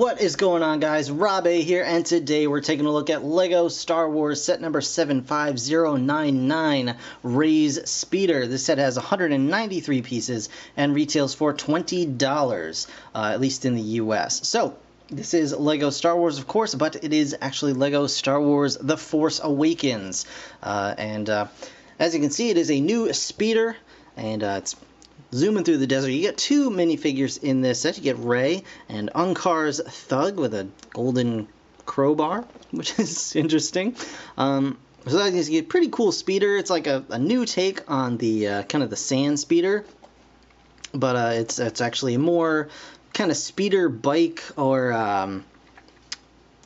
What is going on, guys? Rob A here, and today we're taking a look at LEGO Star Wars set number 75099, Rey's Speeder. This set has 193 pieces and retails for $20, at least in the US. So, this is LEGO Star Wars, of course, but it is actually LEGO Star Wars The Force Awakens. As you can see, it is a new speeder, and it's zooming through the desert. You get two minifigures in this set. You get Rey and Unkar's Thug with a golden crowbar, which is interesting. So that is a pretty cool speeder. It's like a new take on the kind of the sand speeder, but it's actually a more kind of speeder bike, or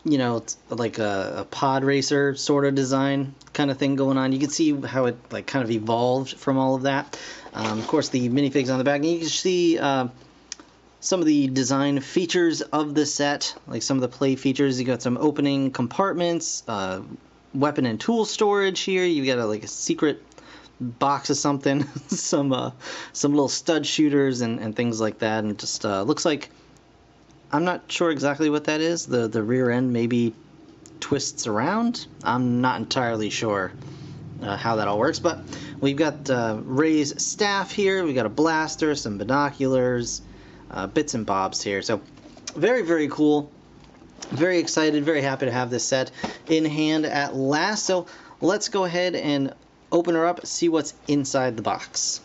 you know, it's like a pod racer sort of design kind of thing going on. You can see how it like kind of evolved from all of that. Of course, the minifigs on the back, and you can see some of the design features of the set, like some of the play features. You got some opening compartments, weapon and tool storage here. You got like a secret box of something, some little stud shooters and things like that, and just looks like, I'm not sure exactly what that is. The rear end maybe twists around. I'm not entirely sure how that all works, but we've got Rey's staff here. We've got a blaster, some binoculars, bits and bobs here. So very, very cool. Very excited, very happy to have this set in hand at last. So let's go ahead and open her up, see what's inside the box.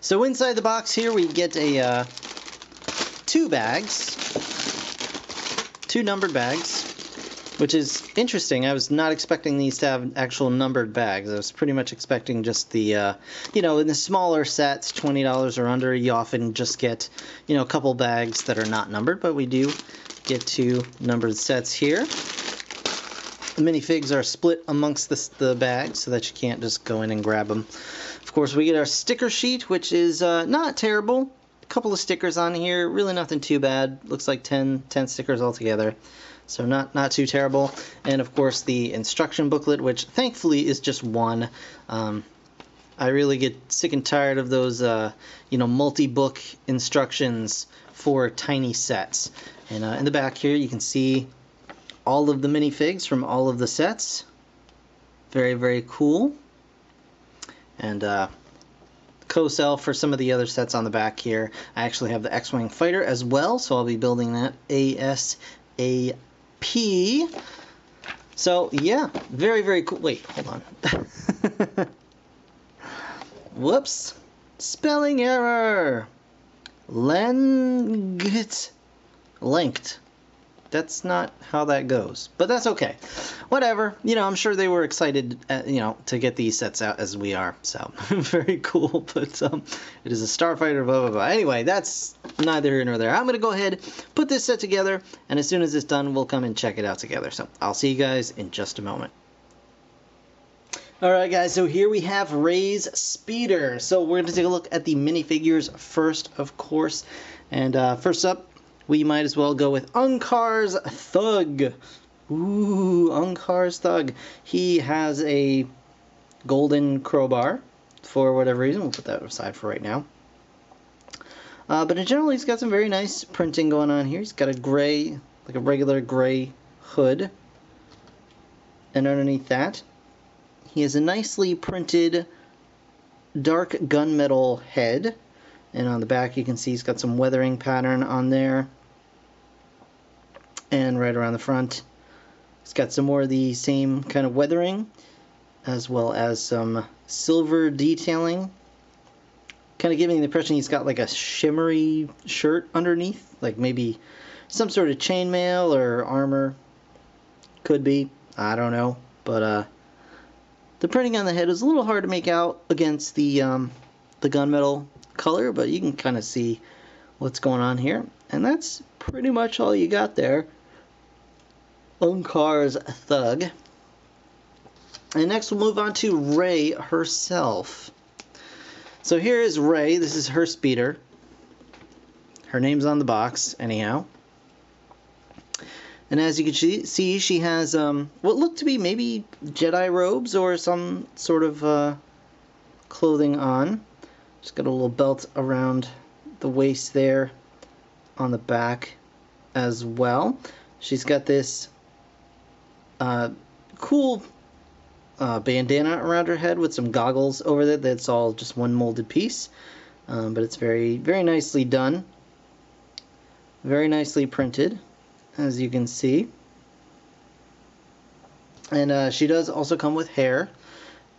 So inside the box here we get a two bags, two numbered bags, which is interesting. I was not expecting these to have actual numbered bags. I was pretty much expecting just the, you know, in the smaller sets, $20 or under, you often just get, you know, a couple bags that are not numbered, but we do get two numbered sets here. The minifigs are split amongst the bags so that you can't just go in and grab them. Of course, we get our sticker sheet, which is not terrible. A couple of stickers on here, really nothing too bad. Looks like 10 stickers altogether. So not too terrible. And of course the instruction booklet, which thankfully is just one. I really get sick and tired of those you know, multi-book instructions for tiny sets. And in the back here you can see all of the minifigs from all of the sets. Very, very cool. And co-cell for some of the other sets on the back here. I actually have the X-Wing fighter as well, so I'll be building that ASAP. So yeah, very, very cool. Wait, hold on. Whoops. Spelling error. Length. That's not how that goes, but that's okay. Whatever. You know, I'm sure they were excited, you know, to get these sets out as we are. So very cool. But it is a starfighter. Blah blah blah. Anyway, that's neither here nor there. I'm gonna go ahead, put this set together, and as soon as it's done, we'll come and check it out together. So I'll see you guys in just a moment. Alright guys, so here we have Rey's Speeder. So we're going to take a look at the minifigures first, of course. And first up, we might as well go with Unkar's Thug. Ooh, Unkar's Thug. He has a golden crowbar for whatever reason. We'll put that aside for right now. But in general, he's got some very nice printing going on here. He's got a gray, like a regular gray hood. And underneath that, he has a nicely printed dark gunmetal head. And on the back you can see he's got some weathering pattern on there. And right around the front, he's got some more of the same kind of weathering, as well as some silver detailing. Kind of giving the impression he's got like a shimmery shirt underneath, like maybe some sort of chainmail or armor. Could be, I don't know. But the printing on the head is a little hard to make out against the gunmetal color, but you can kind of see what's going on here. And that's pretty much all you got there. Unkar's Thug. And next we'll move on to Rey herself. So here is Rey. This is her speeder. Her name's on the box, anyhow. And as you can see, she has what look to be maybe Jedi robes or some sort of clothing on. Just got a little belt around the waist there on the back. as well. She's got this cool bandana around her head with some goggles over it. That's all just one molded piece, but it's very, very nicely done. Very nicely printed, as you can see. And she does also come with hair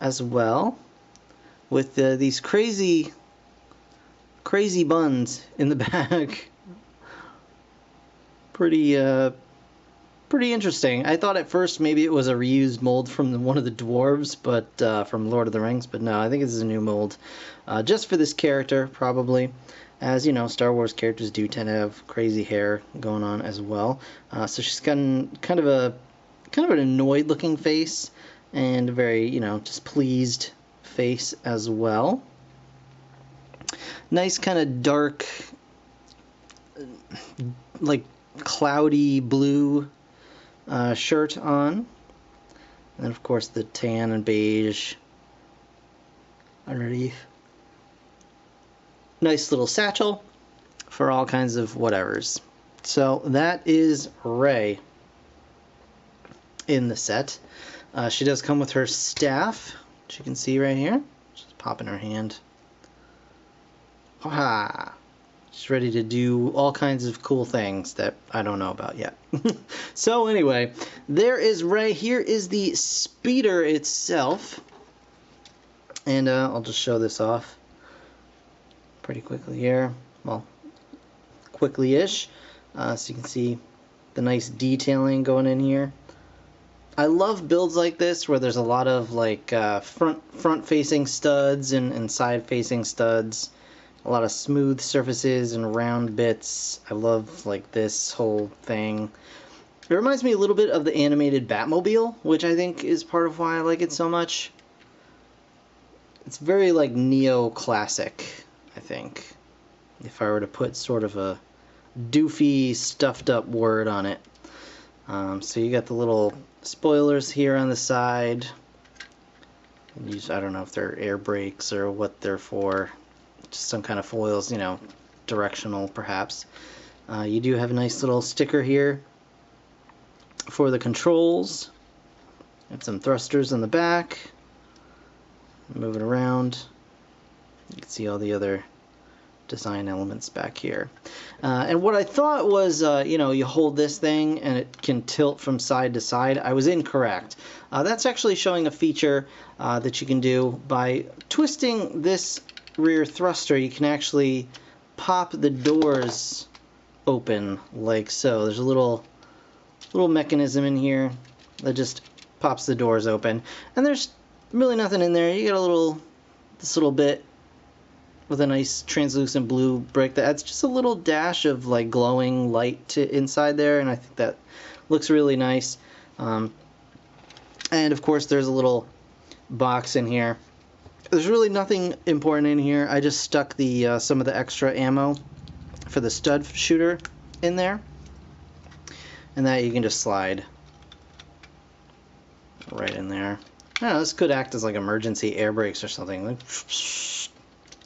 as well, with these crazy buns in the back. Pretty interesting. I thought at first maybe it was a reused mold from one of the dwarves, but from Lord of the Rings, but no, I think this is a new mold, just for this character, probably. As you know, Star Wars characters do tend to have crazy hair going on as well. So she's got kind of an annoyed looking face, and a very, just pleased face as well. Nice kind of dark, like cloudy blue shirt on. And of course the tan and beige underneath. Nice little satchel for all kinds of whatevers. So that is Rey in the set. She does come with her staff, which you can see right here. Just pop in her hand. Ha! She's ready to do all kinds of cool things that I don't know about yet. So anyway, there is Rey. Here is the speeder itself. And I'll just show this off pretty quickly here. Well, quickly-ish. So you can see the nice detailing going in here. I love builds like this where there's a lot of like front-facing studs and side-facing studs. A lot of smooth surfaces and round bits. I love like this whole thing. It reminds me a little bit of the animated Batmobile, which I think is part of why I like it so much. It's very like neo-classic, I think, if I were to put sort of a doofy, stuffed up word on it. So you got the little spoilers here on the side. I don't know if they're air brakes or what they're for. Just some kind of foils, directional perhaps. You do have a nice little sticker here for the controls. Got some thrusters in the back. Move it around. You can see all the other design elements back here. And what I thought was, you hold this thing and it can tilt from side to side. I was incorrect. That's actually showing a feature that you can do by twisting this rear thruster. You can actually pop the doors open like so. There's a little mechanism in here that just pops the doors open, and there's really nothing in there. You got this little bit with a nice translucent blue brick that adds just a little dash of like glowing light to inside there, and I think that looks really nice. And of course there's a little box in here. There's really nothing important in here. I just stuck the some of the extra ammo for the stud shooter in there, and that you can just slide right in there. I don't know, this could act as like emergency air brakes or something. Like,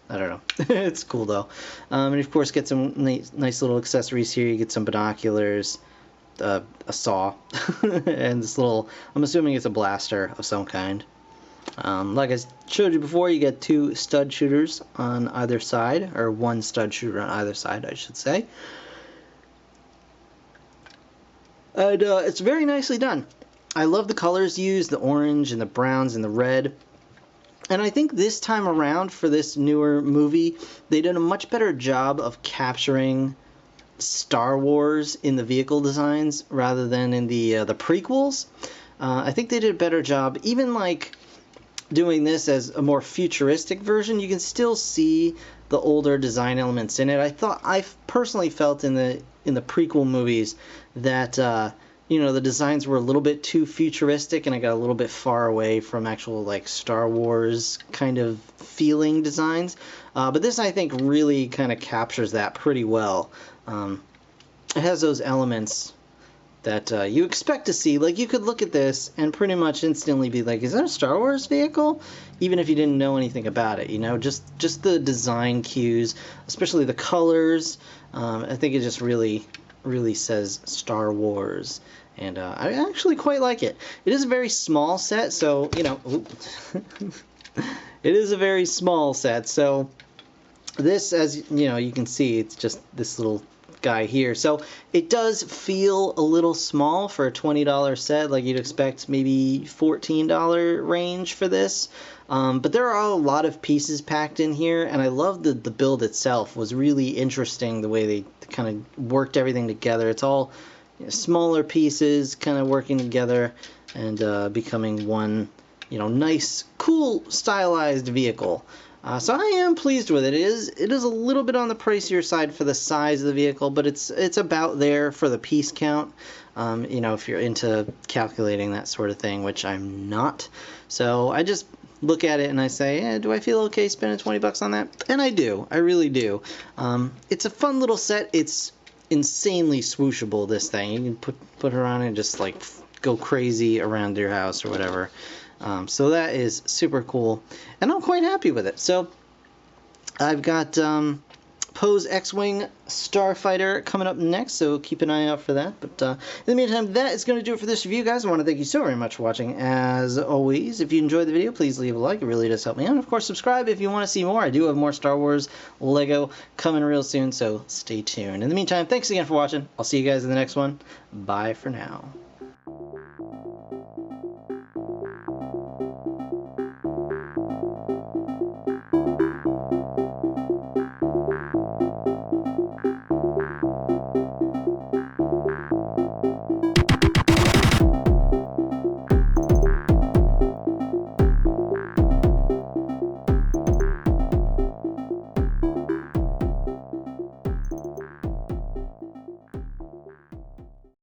I don't know. It's cool though. And of course get some nice little accessories here. You get some binoculars, a saw, and this little, I'm assuming it's a blaster of some kind. Like I showed you before, you get 2 stud shooters on either side, or 1 stud shooter on either side, I should say. And it's very nicely done. I love the colors used, the orange and the browns and the red. And I think this time around for this newer movie, they did a much better job of capturing Star Wars in the vehicle designs rather than in the prequels. I think they did a better job. Even like doing this as a more futuristic version, you can still see the older design elements in it. I personally felt in the prequel movies that the designs were a little bit too futuristic, and I got a little bit far away from actual like Star Wars kind of feeling designs. But this, I think, really kind of captures that pretty well. It has those elements that you expect to see. Like, you could look at this and pretty much instantly be like, is that a Star Wars vehicle? Even if you didn't know anything about it, just the design cues, especially the colors. I think it just really really says Star Wars. And I actually quite like it. It is a very small set, so, you know, it is a very small set, so this, as you know, you can see, it's just this little guy here. So it does feel a little small for a $20 set, like you'd expect maybe $14 range for this. But there are a lot of pieces packed in here, and I love the build itself was really interesting, the way they kind of worked everything together. It's all, you know, smaller pieces kind of working together and becoming one, you know, nice, cool, stylized vehicle. So I am pleased with it. It is a little bit on the pricier side for the size of the vehicle, but it's about there for the piece count. You know, if you're into calculating that sort of thing, which I'm not. So I just look at it and I say, do I feel okay spending 20 bucks on that? And I do. I really do. It's a fun little set. It's insanely swooshable, this thing. You can put her on and just like go crazy around your house or whatever. So that is super cool, and I'm quite happy with it. So I've got Poe's X-Wing Starfighter coming up next, so keep an eye out for that. But in the meantime, that is going to do it for this review, guys. I want to thank you so very much for watching. As always, if you enjoyed the video, please leave a like. It really does help me out. And, of course, subscribe if you want to see more. I do have more Star Wars Lego coming real soon, so stay tuned. In the meantime, thanks again for watching. I'll see you guys in the next one. Bye for now.